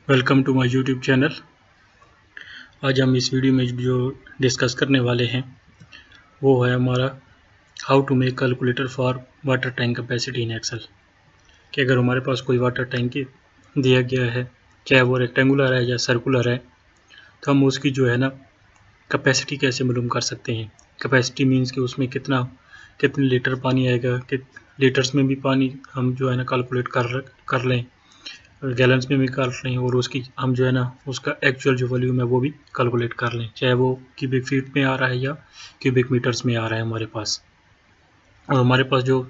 Welcome to my YouTube channel. आज हम इस वीडियो में जो डिस्कस करने वाले हैं वो है हमारा how to make calculator for water tank capacity in Excel. कि अगर हमारे पास कोई वाटर टैंक दिया गया है, चाहे वो रेक्टेंगुलर है या सर्कुलर है, तो हम उसकी जो है ना कैपेसिटी कैसे मालूम कर सकते हैं। कैपेसिटी मीन्स कि उसमें कितने लीटर पानी आएगा, कि लीटर्स में भी पानी हम जो है ना कैलकुलेट कर लें, गैलन्स में भी कर लें, और उसकी हम जो है ना उसका एक्चुअल जो वॉल्यूम है वो भी कैलकुलेट कर लें, चाहे वो क्यूबिक फीट में आ रहा है या क्यूबिक मीटर्स में आ रहा है हमारे पास। और हमारे पास जो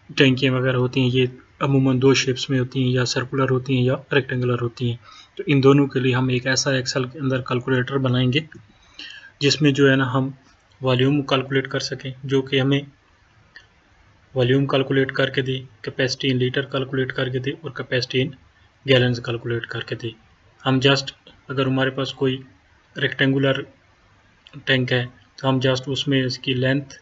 टैंकियाँ वगैरह होती हैं ये अमूमन दो शेप्स में होती हैं, या सर्कुलर होती हैं या रेक्टेंगुलर होती हैं। तो इन दोनों के लिए हम एक ऐसा एक्सेल के अंदर कैलकुलेटर बनाएंगे जिसमें जो है ना हम वॉल्यूम कैलकुलेट कर सकें, जो कि हमें वॉल्यूम कैलकुलेट करके दे, कैपेसिटी इन लीटर कैलकुलेट करके दे, और कैपेसिटी इन गैलन्स कैलकुलेट करके दे। हम जस्ट अगर हमारे पास कोई रेक्टेंगुलर टैंक है तो हम जस्ट उसमें इसकी लेंथ,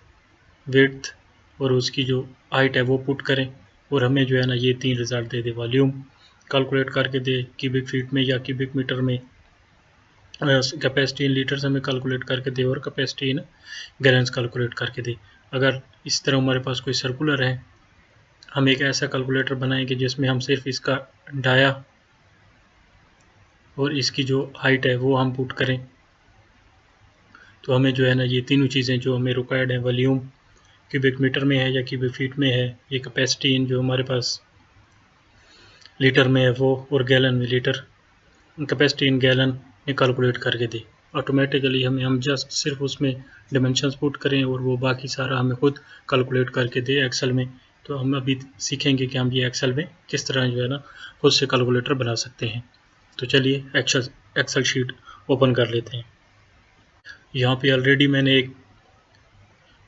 विड्थ और उसकी जो हाइट है वो पुट करें, और हमें जो है ना ये तीन रिजल्ट दे दे। वॉल्यूम कैलकुलेट करके दे क्यूबिक फीट में या क्यूबिक मीटर में, कैपेसिटी इन लीटर्स हमें कैलकुलेट करके दे, और कैपेसिटी इन गैलन्स कैलकुलेट करके दे। अगर इस तरह हमारे पास कोई सर्कुलर है, हम एक ऐसा कैलकुलेटर बनाएंगे जिसमें हम सिर्फ इसका डाया और इसकी जो हाइट है वो हम पुट करें, तो हमें जो है ना ये तीनों चीज़ें जो हमें रिक्वायर्ड है, वॉल्यूम क्यूबिक मीटर में है या क्यूबिक फीट में है, ये कैपेसिटी इन जो हमारे पास लीटर में है वो, और गैलन में लीटर, कैपेसिटी इन गैलन में कैलकुलेट करके दे। ऑटोमेटिकली हम जस्ट सिर्फ उसमें डिमेंशंस पुट करें और वो बाकी सारा हमें खुद कैलकुलेट करके दे एक्सेल में। तो हम अभी सीखेंगे कि हम ये एक्सेल में किस तरह जो है ना खुद से कैलकुलेटर बना सकते हैं। तो चलिए एक्सेल शीट ओपन कर लेते हैं। यहाँ पे ऑलरेडी मैंने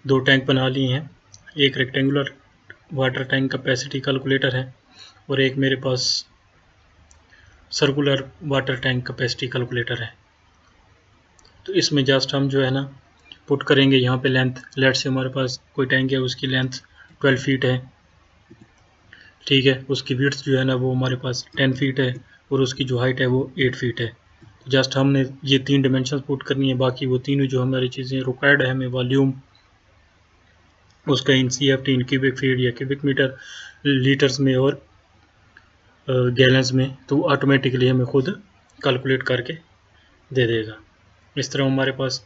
दो टैंक बना लिए हैं। एक rectangular water tank capacity calculator है और एक मेरे पास circular water tank capacity calculator है। तो इसमें जस्ट हम जो है ना पुट करेंगे यहाँ पे लेंथ। लेट से हमारे पास कोई टैंक है, उसकी लेंथ 12 फीट है, ठीक है। उसकी विड्थ जो है ना वो हमारे पास 10 फीट है, और उसकी जो हाइट है वो 8 फीट है। तो जस्ट हमने ये तीन डिमेंशन पुट करनी है, बाकी वो तीनों जो हमारी चीज़ें रिक्वायर्ड है, हमें वॉल्यूम उसका इन CFT इन क्यूबिक फीट या क्यूबिक मीटर, लीटर्स में और गैलन्स में, तो ऑटोमेटिकली हमें खुद कैलकुलेट करके दे देगा। इस तरह हमारे पास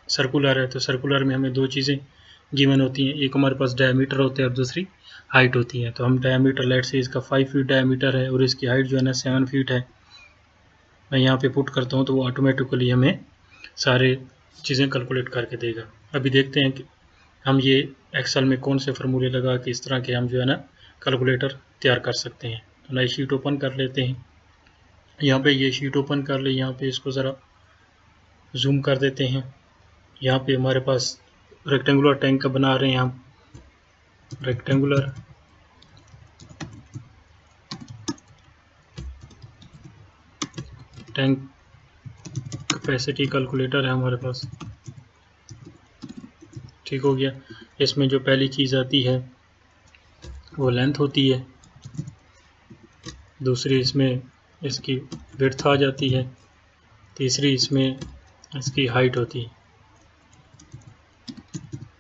सर्कुलर है तो सर्कुलर में हमें दो चीज़ें गिवन होती हैं, एक हमारे पास डायमीटर होता है और दूसरी हाइट होती है। तो हम डायमीटर लेट से इसका 5 फीट डायमीटर है और इसकी हाइट जो है ना 7 फीट है, मैं यहाँ पे पुट करता हूँ तो वो ऑटोमेटिकली हमें सारे चीज़ें कैलकुलेट करके देगा। अभी देखते हैं कि हम ये एक्सेल में कौन से फार्मूले लगा के इस तरह के हम जो है ना कैलकुलेटर तैयार कर सकते हैं। तो नई शीट ओपन कर लेते हैं। यहाँ पे ये शीट ओपन कर ले, यहाँ पे इसको ज़रा जूम कर देते हैं। यहाँ पे हमारे पास रेक्टेंगुलर टैंक का बना रहे हैं हम। रेक्टेंगुलर टैंक कैपेसिटी कैलकुलेटर है हमारे पास, ठीक हो गया। इसमें जो पहली चीज़ आती है वो लेंथ होती है, दूसरी इसमें इसकी विड्थ आ जाती है, तीसरी इसमें इसकी हाइट होती है।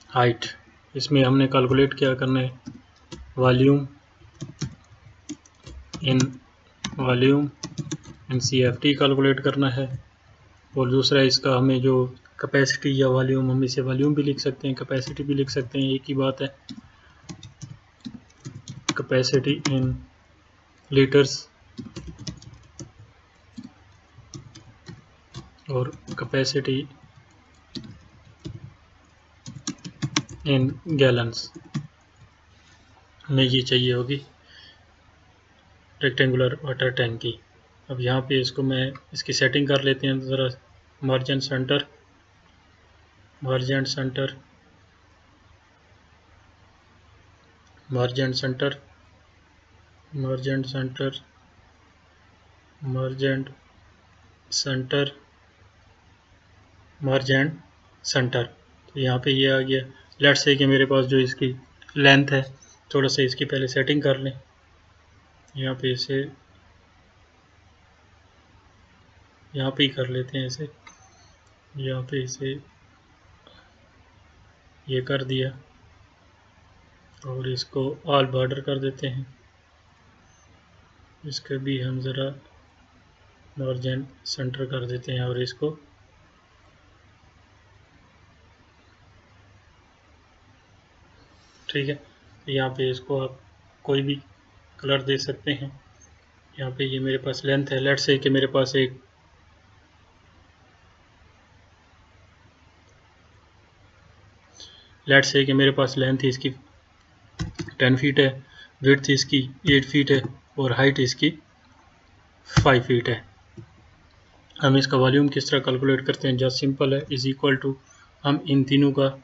हाइट इसमें हमने कैलकुलेट क्या करना है, वॉल्यूम इन CFT कैलकुलेट करना है, और दूसरा इसका हमें जो कैपेसिटी या वॉल्यूम, हम इसे वॉल्यूम भी लिख सकते हैं, कैपेसिटी भी लिख सकते हैं, एक ही बात है। कैपेसिटी इन लीटर्स और कैपेसिटी इन गैलन्स हमें ये चाहिए होगी रेक्टेंगुलर वाटर टैंक की। अब यहाँ पे इसको मैं इसकी सेटिंग कर लेते हैं ज़रा। Margin centre, margin centre, margin centre, margin centre, margin centre, margin centre. तो यहाँ पे ये आ गया। लेट्स से कि मेरे पास जो इसकी लेंथ है, थोड़ा सा इसकी पहले सेटिंग कर लें। यहाँ पे इसे यहाँ पे ही कर लेते हैं इसे, यहाँ पे इसे ये कर दिया और इसको ऑल बॉर्डर कर देते हैं। इसका भी हम ज़रा मार्जिन सेंटर कर देते हैं और इसको ठीक है। यहाँ पे इसको आप कोई भी कलर दे सकते हैं। यहाँ पे ये मेरे पास लेंथ है, लेट्स से कि मेरे पास एक लेंथ इसकी 10 फीट है, विड्थ इसकी 8 फीट है और हाइट इसकी 5 फीट है। हम इसका वॉल्यूम किस तरह कैलकुलेट करते हैं? जस्ट सिंपल है, इज इक्वल टू हम इन तीनों का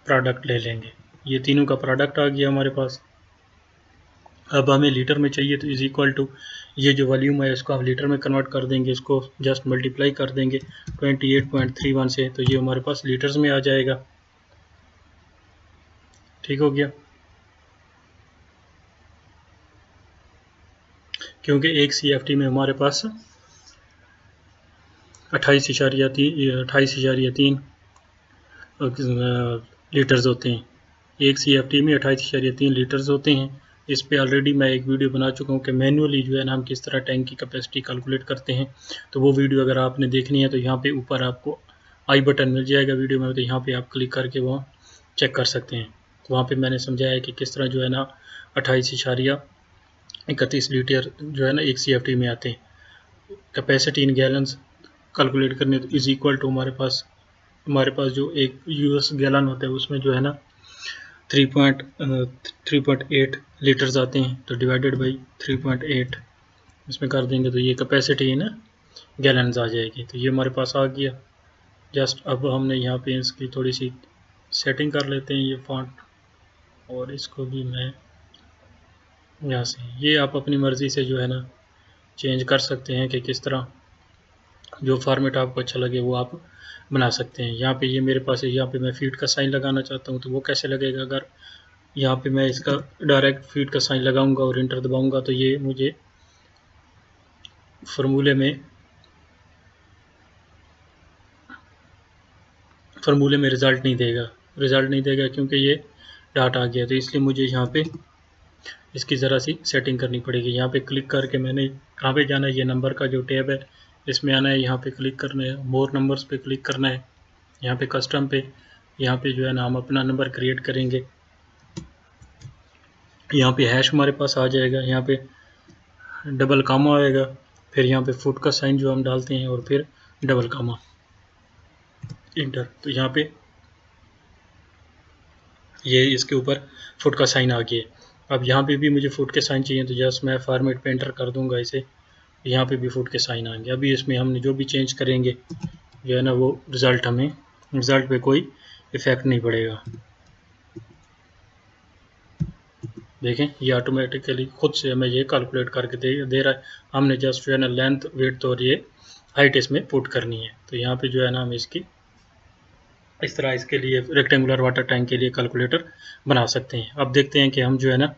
प्रोडक्ट ले लेंगे। ये तीनों का प्रोडक्ट आ गया हमारे पास। अब हमें लीटर में चाहिए तो इज इक्वल टू ये जो वॉल्यूम है इसको हम लीटर में कन्वर्ट कर देंगे, इसको जस्ट मल्टीप्लाई कर देंगे 28.31 से, तो ये हमारे पास लीटर्स में आ जाएगा। ठीक हो गया, क्योंकि एक CFT में हमारे पास 28.3 लीटर्स होते हैं। एक CFT में 28.3 लीटर्स होते हैं। इस पे ऑलरेडी मैं एक वीडियो बना चुका हूँ कि मैनुअली जो है ना हम किस तरह टैंक की कैपेसिटी कैलकुलेट करते हैं। तो वो वीडियो अगर आपने देखनी है तो यहाँ पे ऊपर आपको आई बटन मिल जाएगा वीडियो में, तो यहाँ पे आप क्लिक करके वो चेक कर सकते हैं। तो वहाँ पे मैंने समझाया कि किस तरह जो है ना 28.31 लीटर जो है ना एक CFT में आते हैं। कैपेसिटी इन गैलन्स कैलकुलेट करने तो इज इक्वल टू हमारे पास जो एक US गैलन होता है उसमें जो है ना 3.8 लीटर्स आते हैं, तो डिवाइडेड बाई 3.8 इसमें कर देंगे तो ये कैपेसिटी है ना गैलन्स आ जाएगी। तो ये हमारे पास आ गया। जस्ट अब हमने यहाँ पे इसकी थोड़ी सी सेटिंग कर लेते हैं, ये फॉन्ट, और इसको भी मैं यहाँ से, ये आप अपनी मर्ज़ी से जो है ना चेंज कर सकते हैं कि किस तरह जो फॉर्मेट आपको अच्छा लगे वो आप बना सकते हैं। यहाँ पे ये मेरे पास है, यहाँ पे मैं फीट का साइन लगाना चाहता हूँ तो वो कैसे लगेगा? अगर यहाँ पे मैं इसका डायरेक्ट फीट का साइन लगाऊंगा और इंटर दबाऊंगा तो ये मुझे फार्मूले में रिज़ल्ट नहीं देगा क्योंकि ये डाटा आ गया। तो इसलिए मुझे यहाँ पे इसकी ज़रा सी सेटिंग करनी पड़ेगी। यहाँ पे क्लिक करके मैंने कहाँ पे जाना है, ये नंबर का जो टैब है इसमें आना है, यहाँ पे क्लिक करना है, मोर नंबर्स पे क्लिक करना है, यहाँ पे कस्टम पे, यहाँ पे जो है ना हम अपना नंबर क्रिएट करेंगे। यहाँ पे हैश हमारे पास आ जाएगा, यहाँ पे डबल कामा आएगा, फिर यहाँ पे फुट का साइन जो हम डालते हैं और फिर डबल कामा, इंटर। तो यहाँ पे ये इसके ऊपर फुट का साइन आ गया। अब यहाँ पे भी मुझे फुट के साइन चाहिए तो जस्ट मैं फॉर्मेट पे एंटर कर दूंगा इसे, यहाँ पे भी फुट के साइन आएंगे। अभी इसमें हमने जो भी चेंज करेंगे जो है ना वो रिज़ल्ट पे कोई इफ़ेक्ट नहीं पड़ेगा। देखें ये ऑटोमेटिकली खुद से हमें ये कैलकुलेट करके दे रहा है। हमने जस्ट जो है ना लेंथ, विड्थ और ये हाइट इसमें पुट करनी है। तो यहाँ पे जो है ना हम इसकी इस तरह इसके लिए रेक्टेंगुलर वाटर टैंक के लिए कैलकुलेटर बना सकते हैं। अब देखते हैं कि हम जो है ना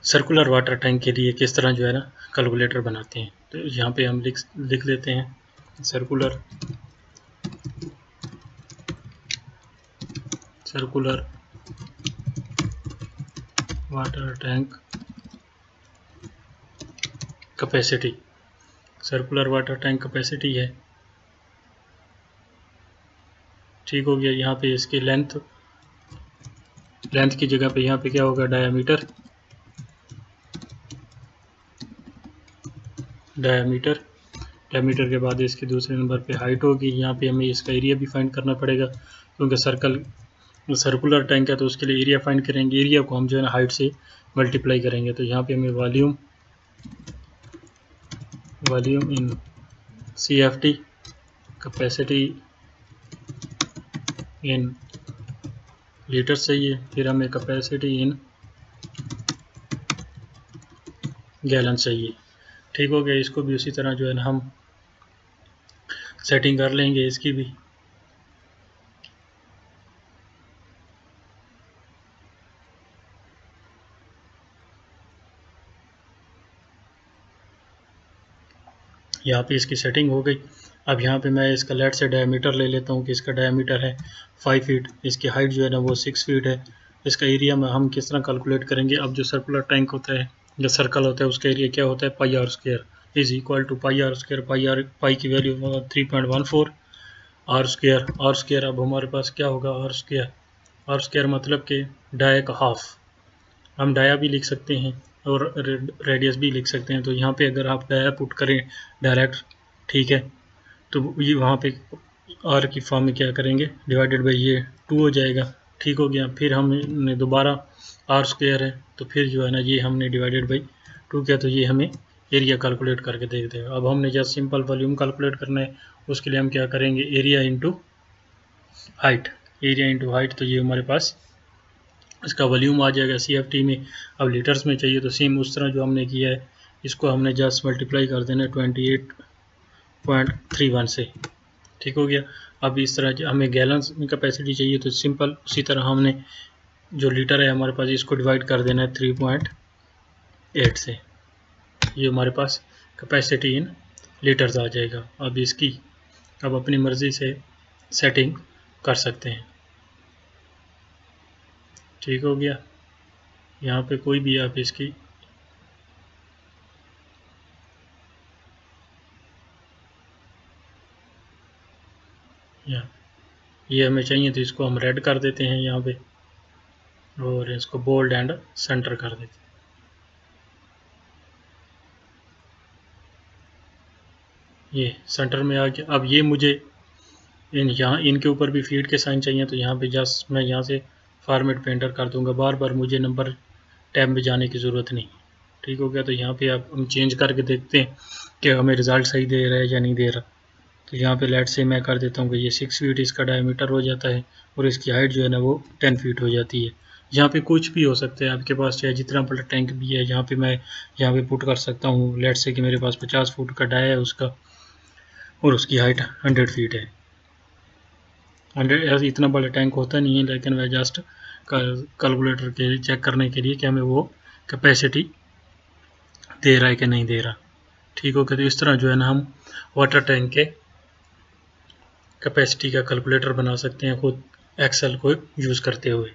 सर्कुलर वाटर टैंक के लिए किस तरह जो है ना कैलकुलेटर बनाते हैं। तो यहाँ पे हम लिख लेते हैं circular water tank capacity. Circular water tank capacity है, ठीक हो गया। यहाँ पे इसकी लेंथ की जगह पे यहाँ पे क्या होगा, डायामीटर के बाद इसके दूसरे नंबर पे हाइट होगी। यहाँ पे हमें इसका एरिया भी फाइंड करना पड़ेगा क्योंकि सर्कुलर टैंक है तो उसके लिए एरिया फाइंड करेंगे। एरिया को हम जो है ना हाइट से मल्टीप्लाई करेंगे। तो यहाँ पे हमें volume in CFT, capacity in litre चाहिए, फिर हमें कैपेसिटी इन गैलन चाहिए। ठीक हो गया। इसको भी उसी तरह जो है ना हम सेटिंग कर लेंगे इसकी भी। यहाँ पे इसकी सेटिंग हो गई। अब यहाँ पे मैं इसका लेट से डायमीटर ले लेता हूँ कि इसका डायमीटर है 5 फीट, इसकी हाइट जो है ना वो 6 फीट है। इसका एरिया में हम किस तरह कैलकुलेट करेंगे। अब जो सर्कुलर टैंक होता है, जो सर्कल होता है, उसका एरिया क्या होता है, pi r square is equal to pi r square. Pi की वैल्यू 3.14 आर स्क्वायर। अब हमारे पास क्या होगा, आर स्क्वायर मतलब कि डाया का हाफ। हम डाया भी लिख सकते हैं और रेडियस भी लिख सकते हैं। तो यहाँ पे अगर आप डाया पुट करें डायरेक्ट, ठीक है, तो ये वहाँ पे आर की फॉर्म में क्या करेंगे, डिवाइडेड बाई ये 2 हो जाएगा। ठीक हो गया। फिर हमने दोबारा आर स्क्वायर है, तो फिर जो है ना ये हमने डिवाइडेड बाई 2 किया, तो ये हमें एरिया कैलकुलेट करके दे देगा। अब हमने जस्ट सिंपल वॉल्यूम कैलकुलेट करना है, उसके लिए हम क्या करेंगे, एरिया इंटू हाइट। तो ये हमारे पास इसका वॉल्यूम आ जाएगा CFT में। अब लीटर्स में चाहिए तो सेम उस तरह जो हमने किया है, इसको हमने जस्ट मल्टीप्लाई कर देना 28.31 से। ठीक हो गया। अब इस तरह हमें गैलन्स में कैपेसिटी चाहिए तो सिंपल उसी तरह हमने जो लीटर है हमारे पास, इसको डिवाइड कर देना है 3.8 से। ये हमारे पास कैपेसिटी इन लीटर्स आ जाएगा। अब इसकी अब अपनी मर्ज़ी से सेटिंग कर सकते हैं। ठीक हो गया। यहाँ पे कोई भी आप इसकी ये हमें चाहिए तो इसको हम रेड कर देते हैं यहाँ पे, और इसको बोल्ड एंड सेंटर कर देते हैं। ये सेंटर में आ गया। अब ये मुझे यहाँ इनके ऊपर भी फीड के साइन चाहिए, तो यहाँ पे जस्ट मैं यहाँ से फॉर्मेट पेंटर कर दूंगा। बार बार मुझे नंबर टैब में जाने की ज़रूरत नहीं। ठीक हो गया। तो यहाँ पे आप हम चेंज करके देखते हैं कि हमें रिज़ल्ट सही दे रहा है या नहीं दे रहा। तो यहाँ पे लेट से मैं कर देता हूँ कि ये 6 फीट इसका डायमीटर हो जाता है, और इसकी हाइट जो है ना वो 10 फीट हो जाती है। यहाँ पे कुछ भी हो सकता है आपके पास, चाहे जितना बड़ा टैंक भी है। यहाँ पे मैं यहाँ पे पुट कर सकता हूँ लेट से कि मेरे पास 50 फुट का डाया है उसका, और उसकी हाइट 100 फीट है। 100 इतना बड़ा टैंक होता नहीं है, लेकिन मैं जस्ट कैलकुलेटर के चेक करने के लिए कि हमें वो कैपेसिटी दे रहा है कि नहीं दे रहा। ठीक हो गया। तो इस तरह जो है ना हम वाटर टैंक के कैपेसिटी का कैलकुलेटर बना सकते हैं खुद एक्सेल को यूज़ करते हुए।